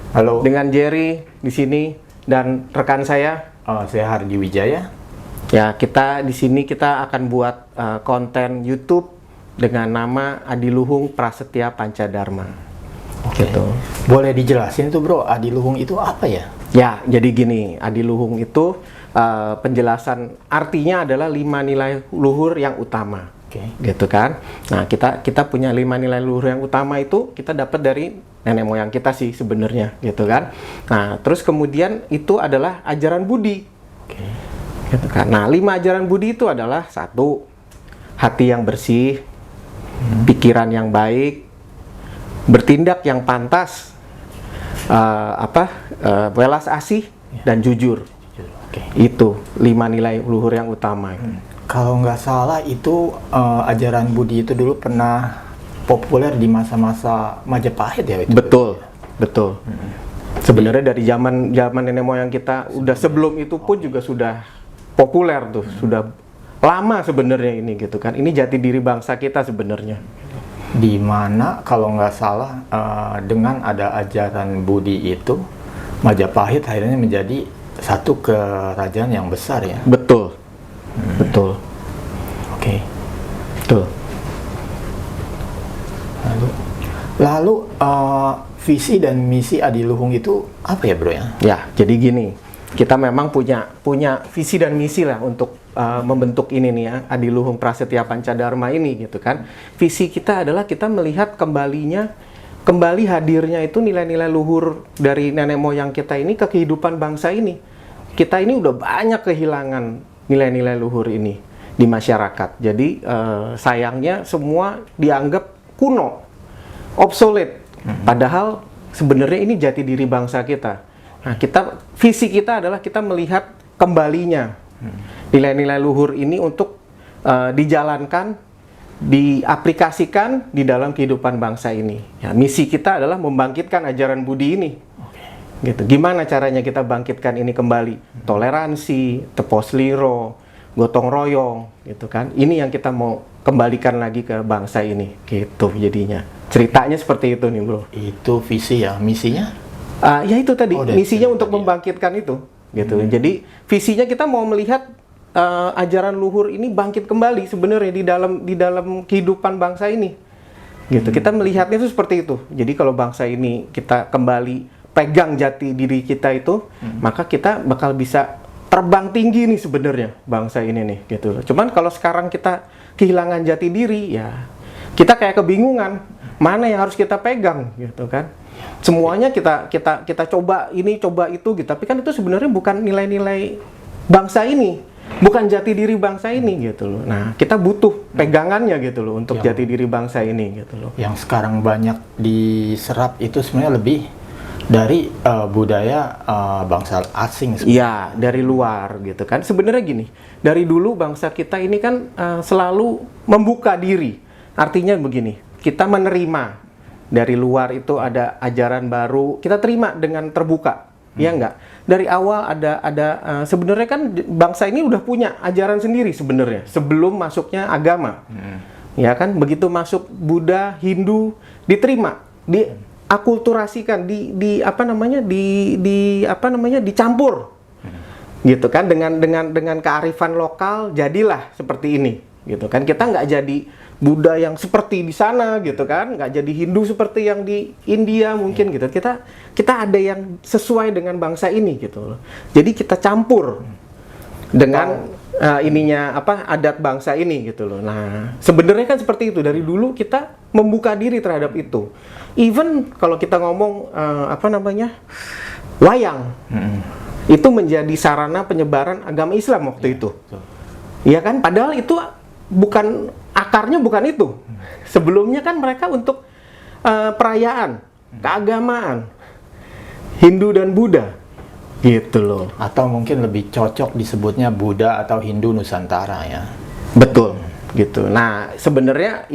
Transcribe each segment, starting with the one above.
Halo. Dengan Jerry di sini dan rekan saya. Saya Hardi Wijaya. Ya, kita di sini kita akan buat konten YouTube dengan nama Adiluhung Prasetya Pancadharma. Oke. Gitu. Boleh dijelasin tuh bro, Adiluhung itu apa ya? Ya, jadi gini, Adiluhung itu penjelasan artinya adalah 5 nilai luhur yang utama. Oke. Gitu kan. Nah, kita punya 5 nilai luhur yang utama itu kita dapat dari nenek moyang kita sih sebenarnya, gitu kan. Nah, terus kemudian itu adalah ajaran budi. Oke. Gitu kan. Nah, 5 ajaran budi itu adalah 1, hati yang bersih, pikiran yang baik, bertindak yang pantas, welas asih dan jujur. Oke. Itu 5 nilai luhur yang utama. Kalau nggak salah itu ajaran Budi itu dulu pernah populer di masa-masa Majapahit ya itu. Betul, betul. Sebenarnya dari zaman nenek moyang kita udah sebelum itu pun juga sudah populer tuh, sudah lama sebenarnya ini gitu kan. Ini jati diri bangsa kita sebenarnya. Di mana kalau nggak salah dengan ada ajaran Budi itu Majapahit akhirnya menjadi satu kerajaan yang besar ya. Betul, betul, Oke. betul. Lalu visi dan misi Adiluhung itu apa ya bro ya? Ya, jadi gini, kita memang punya visi dan misi lah untuk membentuk ini nih ya, Adiluhung Prasetya Pancadharma ini gitu kan. Visi kita adalah kita melihat kembali hadirnya itu nilai-nilai luhur dari nenek moyang kita ini ke kehidupan bangsa ini. Kita ini udah banyak kehilangan nilai-nilai luhur ini di masyarakat. Jadi sayangnya semua dianggap kuno, obsolete. Padahal sebenarnya ini jati diri bangsa kita. Nah, visi kita adalah kita melihat kembalinya nilai-nilai luhur ini untuk dijalankan, diaplikasikan di dalam kehidupan bangsa ini. Ya, misi kita adalah membangkitkan ajaran budi ini. Gitu. Gimana caranya kita bangkitkan ini kembali? Toleransi, tepos liro, gotong royong, gitu kan? Ini yang kita mau kembalikan lagi ke bangsa ini, gitu jadinya. Ceritanya seperti itu nih bro. Itu visi ya, misinya? Ya itu tadi, misinya untuk tadi ya. membangkitkan itu, gitu. Jadi visinya kita mau melihat ajaran luhur ini bangkit kembali sebenarnya di dalam kehidupan bangsa ini, gitu. Kita melihatnya itu seperti itu. Jadi kalau bangsa ini kita kembali pegang jati diri kita itu, maka kita bakal bisa terbang tinggi nih sebenarnya bangsa ini nih, gitu. Cuman kalau sekarang kita kehilangan jati diri, ya kita kayak kebingungan mana yang harus kita pegang, gitu kan? Semuanya kita coba ini coba itu, gitu. Tapi kan itu sebenarnya bukan nilai-nilai bangsa ini, bukan jati diri bangsa ini, gitu loh. Nah, kita butuh pegangannya gitu loh untuk jati diri bangsa ini, gitu loh. Yang sekarang banyak diserap itu sebenarnya lebih dari budaya bangsa asing. Iya, dari luar gitu kan. Sebenarnya gini, dari dulu bangsa kita ini kan selalu membuka diri. Artinya begini, kita menerima dari luar itu ada ajaran baru, kita terima dengan terbuka. Ya enggak? Dari awal ada sebenarnya kan bangsa ini udah punya ajaran sendiri sebenarnya sebelum masuknya agama. Ya kan? Begitu masuk Buddha, Hindu diterima, diakulturasikan, dicampur. Gitu kan dengan kearifan lokal jadilah seperti ini. Gitu kan? Kita nggak jadi Buddha yang seperti di sana gitu kan, nggak jadi Hindu seperti yang di India mungkin gitu. Kita ada yang sesuai dengan bangsa ini gitu loh. Jadi kita campur dengan adat bangsa ini gitu loh. Nah, sebenarnya kan seperti itu dari dulu kita membuka diri terhadap itu. Even kalau kita ngomong wayang, itu menjadi sarana penyebaran agama Islam waktu itu. Iya kan? Padahal itu akarnya bukan itu. Sebelumnya kan mereka untuk perayaan, keagamaan, Hindu dan Buddha, gitu loh. Atau mungkin lebih cocok disebutnya Buddha atau Hindu Nusantara ya. Betul, gitu. Nah, sebenarnya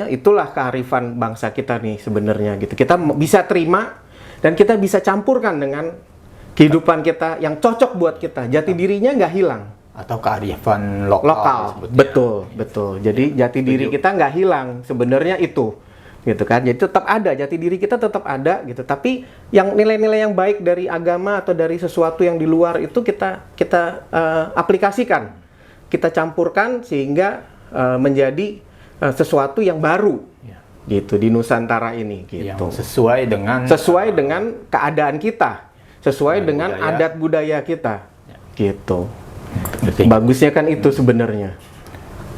itulah kearifan bangsa kita nih sebenarnya gitu. Kita bisa terima dan kita bisa campurkan dengan kehidupan kita yang cocok buat kita. Jati dirinya nggak hilang. Atau kearifan lokal. Betul. Jadi jati diri kita nggak hilang sebenarnya itu gitu kan. Jadi tetap ada, jati diri kita tetap ada gitu. Tapi yang nilai-nilai yang baik dari agama atau dari sesuatu yang di luar itu kita aplikasikan, kita campurkan sehingga menjadi sesuatu yang baru gitu di Nusantara ini gitu. Yang sesuai dengan keadaan kita, sesuai dengan budaya. adat budaya kita gitu. Betul. Bagusnya kan itu sebenarnya.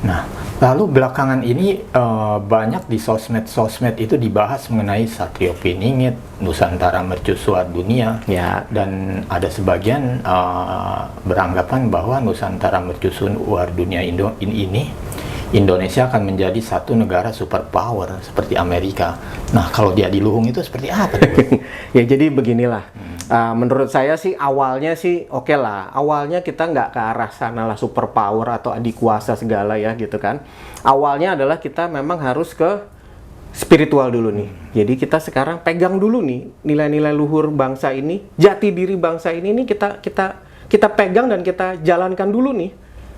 Nah, lalu belakangan ini banyak di sosmed itu dibahas mengenai Satrio Piningit, Nusantara Mercusuar Dunia. Ya. Dan ada sebagian beranggapan bahwa Nusantara Mercusuar Dunia ini Indonesia akan menjadi satu negara superpower seperti Amerika. Nah, kalau dia di Luhung itu seperti apa? Ya jadi beginilah. Menurut saya sih awalnya sih oke lah. Awalnya kita nggak ke arah sana lah superpower atau adikuasa segala ya gitu kan. Awalnya adalah kita memang harus ke spiritual dulu nih. Jadi kita sekarang pegang dulu nih nilai-nilai luhur bangsa ini, jati diri bangsa ini nih kita pegang dan kita jalankan dulu nih.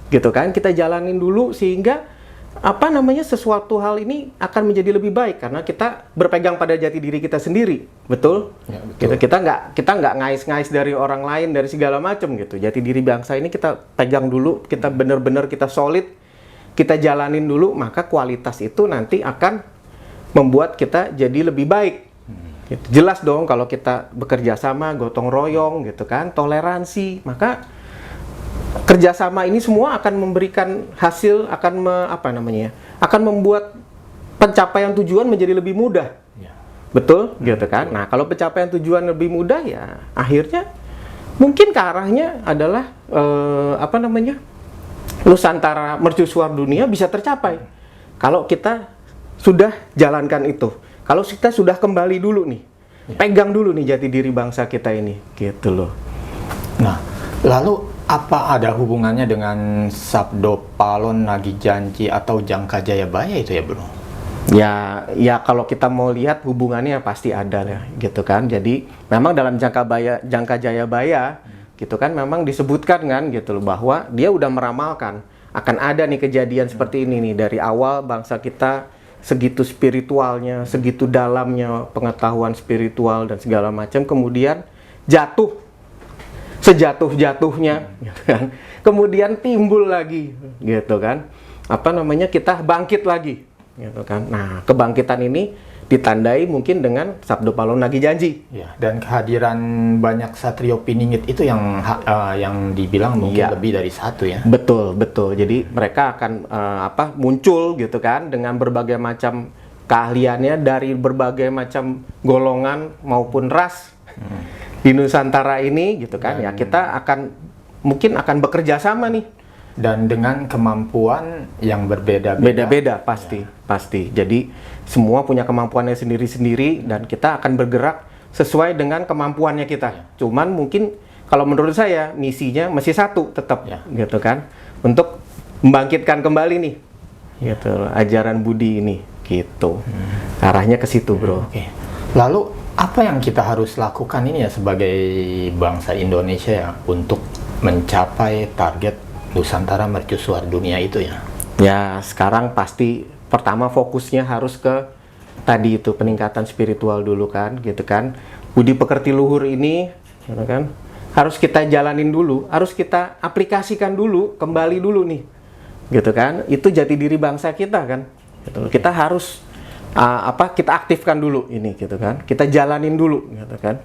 Gitu kan? Kita jalanin dulu sehingga sesuatu hal ini akan menjadi lebih baik karena kita berpegang pada jati diri kita sendiri, betul? Ya, betul. Kita nggak ngais-ngais dari orang lain dari segala macam gitu. Jati diri bangsa ini kita pegang dulu, kita benar-benar kita solid, kita jalanin dulu, maka kualitas itu nanti akan membuat kita jadi lebih baik. Gitu. Jelas dong kalau kita bekerja sama, gotong royong, gitu kan, toleransi, maka kerjasama ini semua akan memberikan hasil, akan membuat pencapaian tujuan menjadi lebih mudah. Ya. Betul, gitu kan? Nah, kalau pencapaian tujuan lebih mudah ya akhirnya mungkin ke arahnya adalah Nusantara Mercusuar Dunia bisa tercapai. Kalau kita sudah jalankan itu. Kalau kita sudah kembali dulu nih. Pegang dulu nih jati diri bangsa kita ini, gitu loh. Nah, lalu apa ada hubungannya dengan Sabdo Palon Nagi Janji atau Jangka Jayabaya itu ya, Bro? Ya kalau kita mau lihat hubungannya pasti ada ya, gitu kan. Jadi memang dalam Jangka Jayabaya gitu kan memang disebutkan kan gitu loh bahwa dia udah meramalkan akan ada nih kejadian seperti ini nih dari awal bangsa kita segitu spiritualnya, segitu dalamnya pengetahuan spiritual dan segala macam, kemudian jatuh sejatuh-jatuhnya, gitu kan. Kemudian timbul lagi, gitu kan. Kita bangkit lagi, gitu kan. Nah, kebangkitan ini ditandai mungkin dengan Sabdo Palon Nagi Janji. Ya, dan kehadiran banyak Satrio Piningit itu yang dibilang mungkin lebih dari satu ya. Betul. Jadi mereka akan muncul gitu kan dengan berbagai macam keahliannya dari berbagai macam golongan maupun ras. Di Nusantara ini gitu kan, ya kita mungkin akan bekerja sama nih dan dengan kemampuan yang beda-beda pasti. Jadi semua punya kemampuannya sendiri-sendiri dan kita akan bergerak sesuai dengan kemampuannya kita. Cuman mungkin kalau menurut saya misinya masih satu tetap gitu kan, untuk membangkitkan kembali nih gitu ajaran budi ini gitu. Arahnya ke situ, Bro. Oke. Lalu apa yang kita harus lakukan ini ya sebagai bangsa Indonesia ya untuk mencapai target Nusantara Mercusuar Dunia itu ya? Ya, sekarang pasti pertama fokusnya harus ke tadi itu peningkatan spiritual dulu kan, gitu kan. Budi pekerti luhur ini, gitu kan, harus kita jalanin dulu, harus kita aplikasikan dulu, kembali dulu nih, gitu kan. Itu jati diri bangsa kita kan. Gitu. Kita harus kita aktifkan dulu ini gitu kan, kita jalanin dulu gitu kan,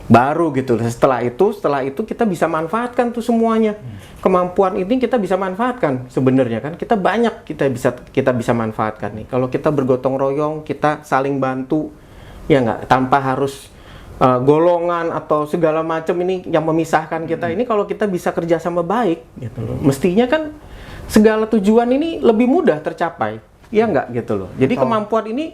baru gitu. Setelah itu kita bisa manfaatkan tuh semuanya, kemampuan ini kita bisa manfaatkan sebenarnya kan, kita bisa manfaatkan nih kalau kita bergotong royong, kita saling bantu ya nggak, tanpa harus golongan atau segala macam ini yang memisahkan kita. Ini kalau kita bisa kerjasama baik gitu loh, mestinya kan segala tujuan ini lebih mudah tercapai. Ya enggak gitu loh. Jadi kemampuan ini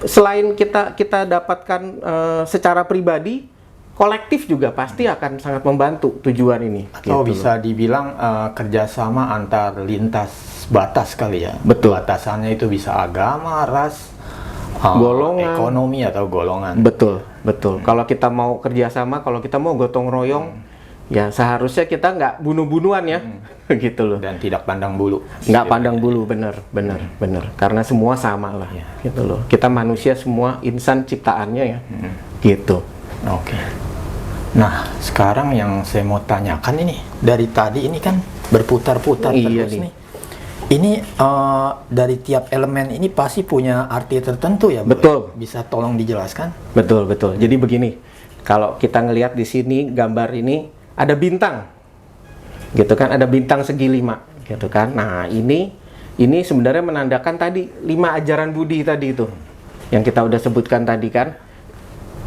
selain kita dapatkan secara pribadi, kolektif juga pasti akan sangat membantu tujuan ini. Atau gitu bisa dibilang kerjasama antar lintas batas kali ya. Betul. Batasannya itu bisa agama, ras, golongan, ekonomi atau golongan. Betul. Kalau kita mau kerjasama, kalau kita mau gotong royong, Ya seharusnya kita nggak bunuh-bunuhan ya, gitu loh. Dan tidak pandang bulu. Nggak pandang bulu, bener. Karena semua sama lah, gitu loh. Kita manusia semua insan ciptaannya ya, gitu. Oke. Nah, sekarang yang saya mau tanyakan ini, dari tadi ini kan berputar-putar Iya terus nih. nih. Ini dari tiap elemen ini pasti punya arti tertentu ya, Bro? Betul. Bisa tolong dijelaskan? Betul. Jadi begini, kalau kita ngelihat di sini gambar ini ada bintang, gitu kan? Ada bintang segi 5, gitu kan? Nah ini sebenarnya menandakan tadi 5 ajaran Budi tadi itu, yang kita udah sebutkan tadi kan,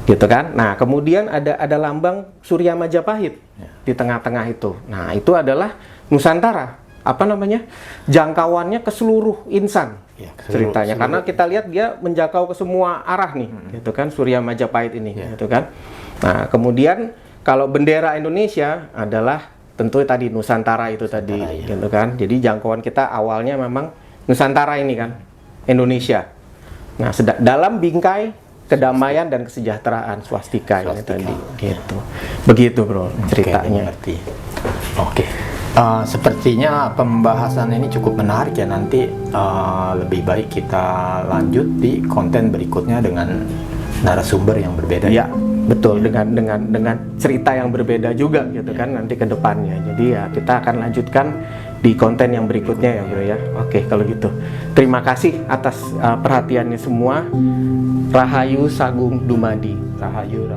gitu kan? Nah kemudian ada lambang Surya Majapahit di tengah-tengah itu. Nah itu adalah Nusantara. Apa namanya? Jangkauannya ke seluruh insan. Ya, Ceritanya karena kita lihat dia menjangkau ke semua arah nih, gitu kan, Surya Majapahit ini, gitu kan. Nah kemudian kalau bendera Indonesia adalah tentu tadi Nusantara itu tadi, gitu kan. Jadi jangkauan kita awalnya memang Nusantara ini kan, Indonesia. Nah dalam bingkai kedamaian dan kesejahteraan swastika ini tadi, gitu. Begitu bro ceritanya. Oke. Sepertinya pembahasan ini cukup menarik ya. Nanti lebih baik kita lanjut di konten berikutnya dengan narasumber yang berbeda. Ya, betul, dengan cerita yang berbeda juga gitu kan nanti ke depannya. Jadi ya kita akan lanjutkan di konten yang berikutnya ya bro ya. Oke kalau gitu. Terima kasih atas perhatiannya semua. Rahayu Sagung Dumadi. Rahayu.